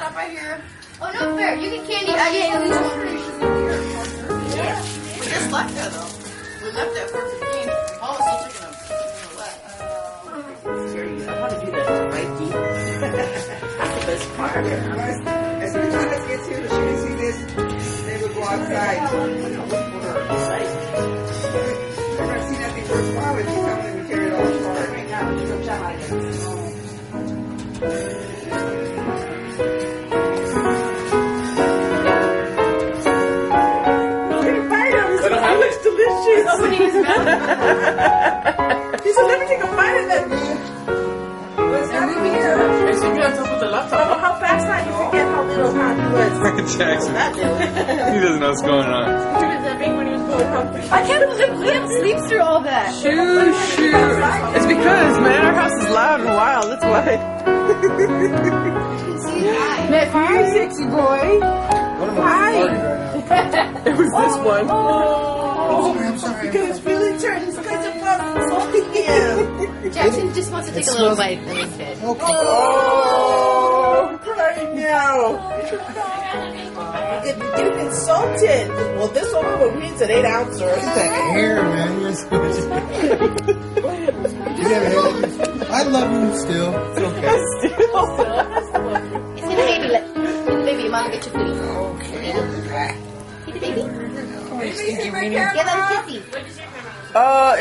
stop right here. Oh, no fair. You get candy. I get at least one. Yeah. We just left there, though. We left there for the game. Paul was still taking them. I want to do the right deep. That's the best part. As soon as us get to the shooting see this, they would go outside. I've never seen that before. Wow, if you come in and carry it all apart. Right now, it's so giant. It looks delicious. Opening his mouth. He said, let me take a bite of that thing. What's happening here? Hey, so you got to put the laptop. How fast I you forget how little Tom was. Michael Jackson. He doesn't know what's going on. I can't believe Liam sleeps through all that. Shoo. It's because, man, our house is loud and wild. That's why. Hi, sexy boy. Hi. It was this one. I'm sorry. Because it's really turned. It's because of him. Jackson just wants to take a little bite and he's dead. Oh, crying now. If you've been salted, well, this one will be an 8 ouncer. Look at that hair, man. You're so you never had it. I love you still. It's okay. It's in the baby. Feed the baby. Mom, get your foodie. Feed the baby. Give them kissy.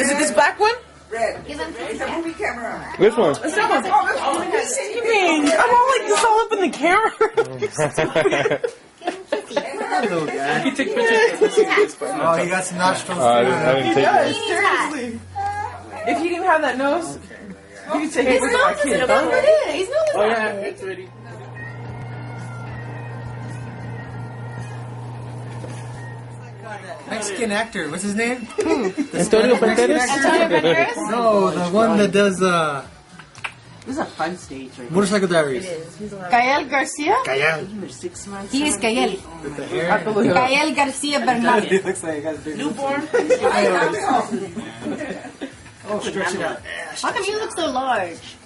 Is it this black one? Red. Give them It's a kissy. movie camera. Which one? It's that one. What do you mean? I'm all like this all up in the camera. Give them kissy. Little guy. You take pictures. Oh, you got some nostrils. I didn't take it. Seriously. If he didn't have that nose, you could take it His with nose my isn't kid. over there. His nose is Oh yeah, it's ready. Mexican actor. What's his name? Antonio Banderas? Antonio Banderas? No, the one that does This is a fun stage right Motorcycle Diaries. Gael Garcia? Kayal. here. 6 months. He is Gael. With the hair. Gael Garcia Bernal. He looks like he has big Newborn. Oh, stretch it out. How come you look so large?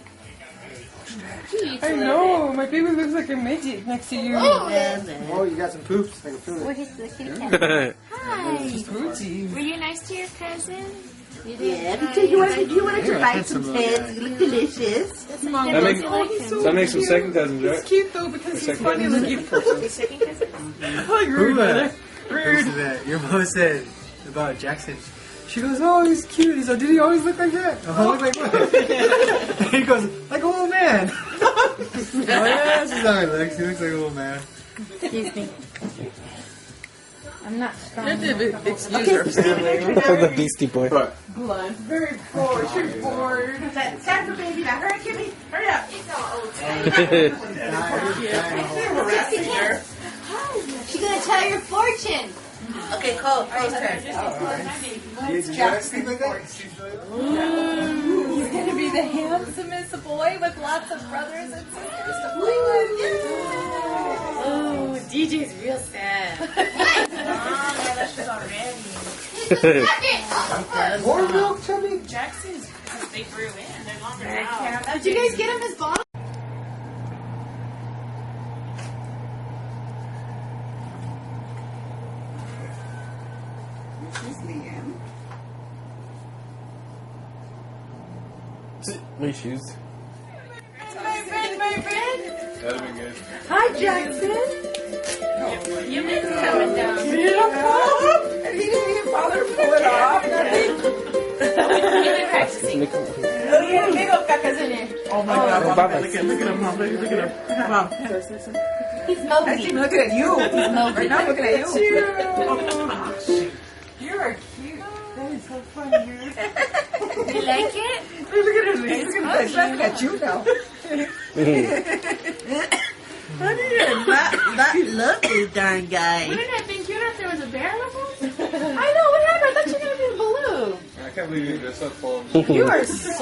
I know. My baby looks like a midget next to you. Oh, you got some poops. I can feel it. Where's the kitty cat? Hi. Poochie. Were you nice to your cousin? Yeah, because you wanted to bite some heads. You look delicious. That makes some second cousins, It's right? cute though because he's Second funny cousin? looking. Your second cousin? Like rude, brother. Where's that? Your mom said about Jackson. She goes, oh, he's cute. He's like, did he always look like that? Look like what? And he goes, like a little man. Oh, yeah, this is how he looks. He looks like a little man. Excuse me. I'm not strong. Excuse her family. The Beastie Boy. Blunt. Very bored. She's bored. Time for baby now. Hurry, Kimmy. Hurry up. She's gonna tell your fortune. Okay, Cole. Cole's turn. Did you guys think like that? He's gonna be the handsomest boy with lots of brothers and sisters to play with. Oh, DJ's real sad. More milk, chubby? Jackson's because they grew in. They're longer now. Did you guys get him his bottle? This is Liam. My shoes. My friend. That'd be good. Hi, Jackson. You miss coming down. And he didn't even bother to pull it off. Nothing. You've been practicing. Look at the big old cacas in here. Oh my God! Mom, look at him, Mom. Look at him. Mom. He's I Moby. keep looking at you. Right now I'm looking at you. You are cute. That is so funny. You like it? Look at her face. Look at her laughing at you now. Honey, you're not lovely, darn guy. Wouldn't it have been cuter if there was a bear with us? I know, what happened? I thought you were gonna be a balloon. I can't believe you dressed up for him. You are so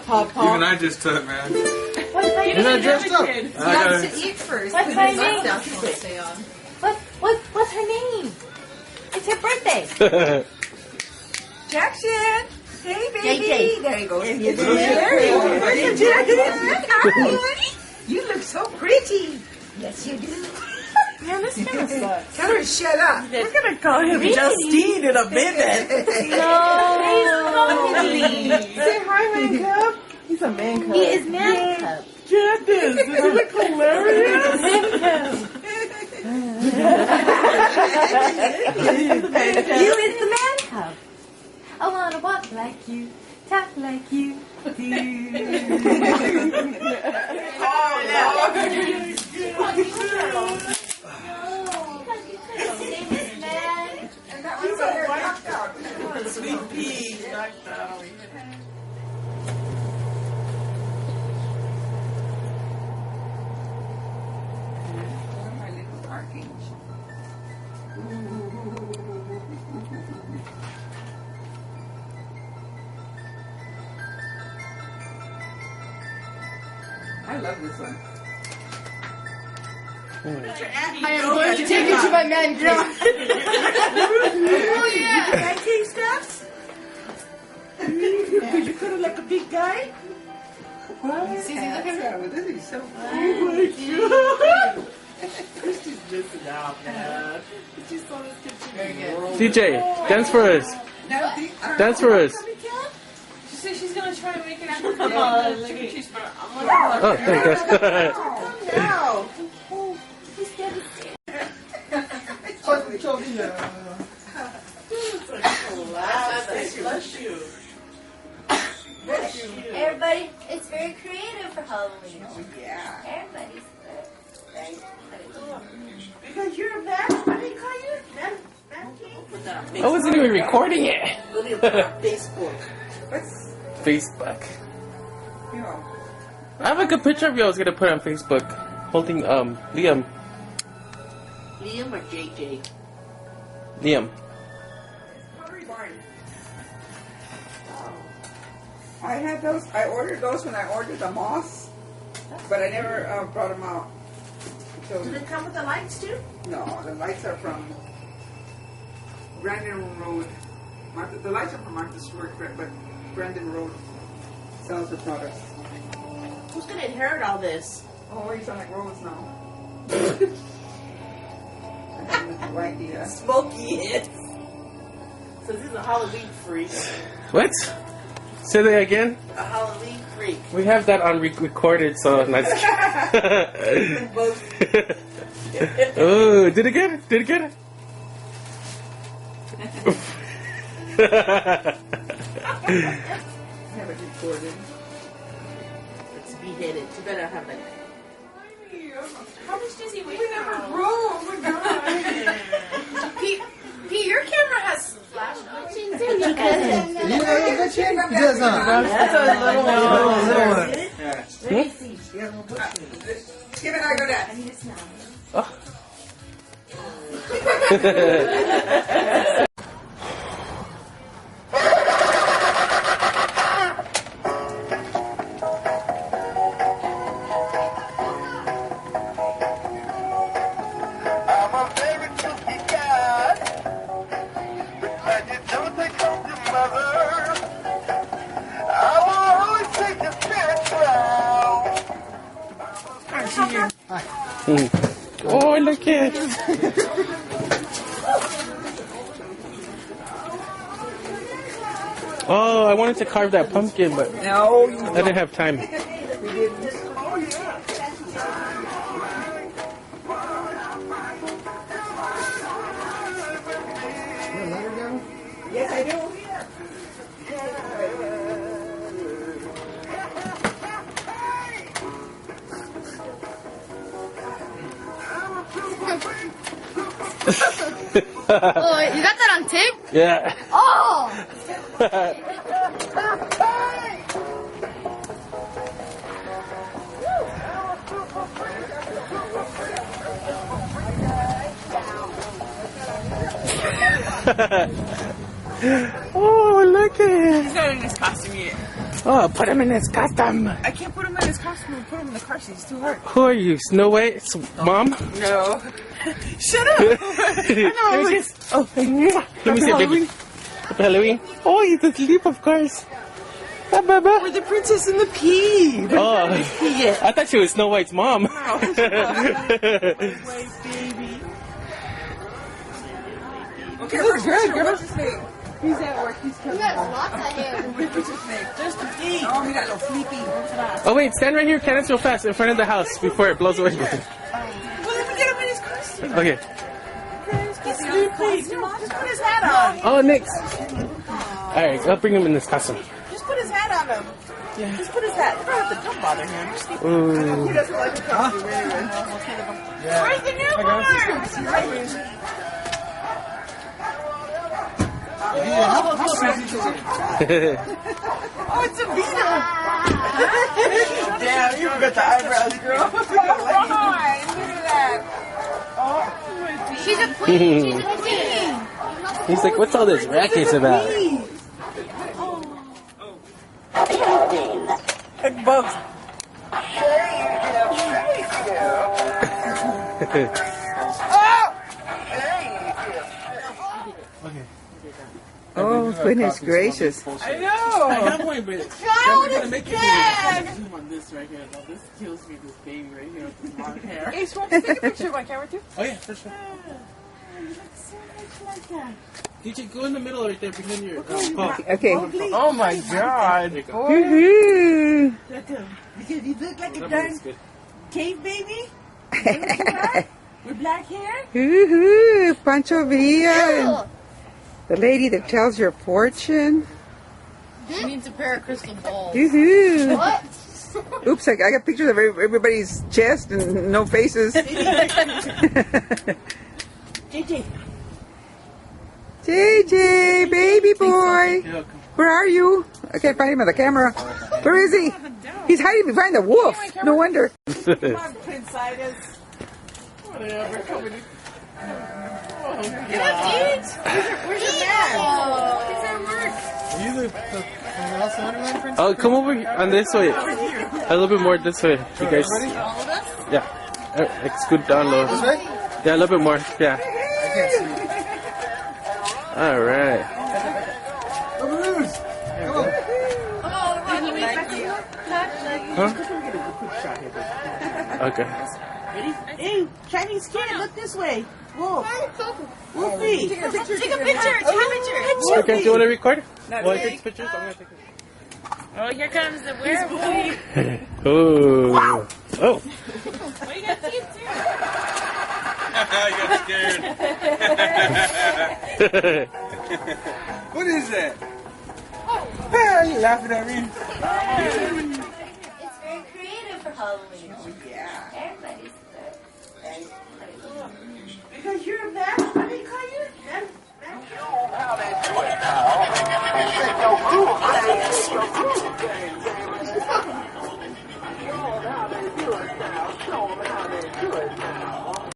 Papa. Even I just took, man. What's my You name? didn't dress up. I gotta, Eat first. What's my name? Stay on. What's her name? It's her birthday. Jackson. Hey, baby. JJ. There you go. There There you go. Jackson. Hi. You look so pretty. Yes, you do. Yeah, this kind of sucks. Tell her to shut up. We're gonna call him Justine in a minute. Say hi, man cub. He's a man cub. He is man cub. Get this. Does he look hilarious? You is the man cub. I wanna walk like you, talk like you. Sweet pea. Knocked out. My little archangel. I love this one. I am going to take you to my man cub. Oh yeah! Can I take stuff? Could you put it like a big guy? Susie, look at her. This is so Christy's missing out, man. She saw this kitchen. DJ, dance for us. Dance for us. She said she's gonna try to make it chicken cheeseburger. Oh, there you go. no! Bless you. Everybody, it's very creative for Halloween. Yeah. Everybody's very Because you're a man. What do you call you? Man king? I wasn't even recording it. Facebook. What's Facebook. you know? I have a good picture of you I was gonna put on Facebook. Holding Liam. Liam or JJ? Liam. I had those. I ordered those when I ordered the moss, but I never brought them out. So, Do they come with the lights too? no, the lights are from Brandon Road. The lights are from Martha Stewart, but Brandon Road sells the products. Who's gonna inherit all this? Oh, you sound like Rose now. I have no idea. Smokey is. So this is a Halloween freak. What? Say that again. A Halloween freak. We have that on recorded, so nice. Oh, did it again? Did it again? Have it recorded. It's beheaded. You better have that. How much does he weigh? Oh my god! Pete, your camera has flash on. You know, that chick? He does not. That's a little one. Little one. Let me see. Give it, I go down. I'm a very tricky guy, but glad you don't take home your mother. I will always take a spiritual. Oh, look at it. Oh, I wanted to carve that pumpkin, but No, I didn't have time. yes, I do. Oh, you got that on tape? Yeah. Oh! Oh, look at it. He's not in his costume yet. Oh, put him in his costume. I can't put him in his costume and put him in the car seat. It's too hard. Who are you, Snow White's mom? No. Shut up. Let me see. Oh, let me see a baby. Happy Halloween. Oh, he's asleep, of course. We're the princess and the pea. Oh, I thought she was Snow White's mom. Wait, baby. Okay, we're good. What's his name? He's at work. He's coming. You got lots of hair. What's his name? Just a pea. Oh, he got no sleepy. Oh wait, stand right here, Candace, real fast, in front of the house before it blows away. Well, let me get him in his costume. Okay. Just put his hat on. Oh, Nick. Alright, I'll bring him in this costume. Just put his hat on him. Yeah. Just put his hat. You don't have to bother him. Just keep Ooh. He doesn't like the costume anyway. Where's the newborn? Oh, it's a Vito. Damn, you got the eyebrows, girl. Look at that. She's a queen. She's a queen. He's like, what's all this racket about? Like bugs. Oh, goodness gracious. I know. I have one, but Child gonna is make it dead. zoom on this right here. Though. This kills me, this baby right here with this long hair. Hey, so want to take a picture of my camera too? Oh yeah, for sure. So much like that. DJ, go in the middle right there behind your paw. Okay. Oh my God. There you go. Woohoo! Because you look like a That darn one's good. cave baby. Is that what you are? With black hair. Woohoo! Pancho Villa. The lady that tells your fortune. She needs a pair of crystal balls. Woohoo! What? Oops, I got pictures of everybody's chest and no faces. JJ. JJ, baby boy. Where are you? I can't find him on the camera. Where is he? He's hiding behind the wolf. No wonder. Come on, Prince Sidas. Whatever. Come with Where's your man? He's at work. Oh, come over here, on this way. A little bit more this way, you guys. Yeah. Like scoot down low. This way? Yeah, a little bit more. Yeah. I can't see. All right. Balloons! Come on. Huh? Okay. Hey, Chinese kid, look this way. Wolf. Wolfie. Take a picture. Take a picture. Okay, do you want to record? Want to take pictures? I'm going to take pictures. Oh, here comes the werewolf. Oh. Oh. What you got teeth too? I got scared. What is that? Ah, you laughing at me? It's very creative for Halloween. Yeah. Everybody's Because you're a man. What do you call you? Man. How they do it now. They say, yo,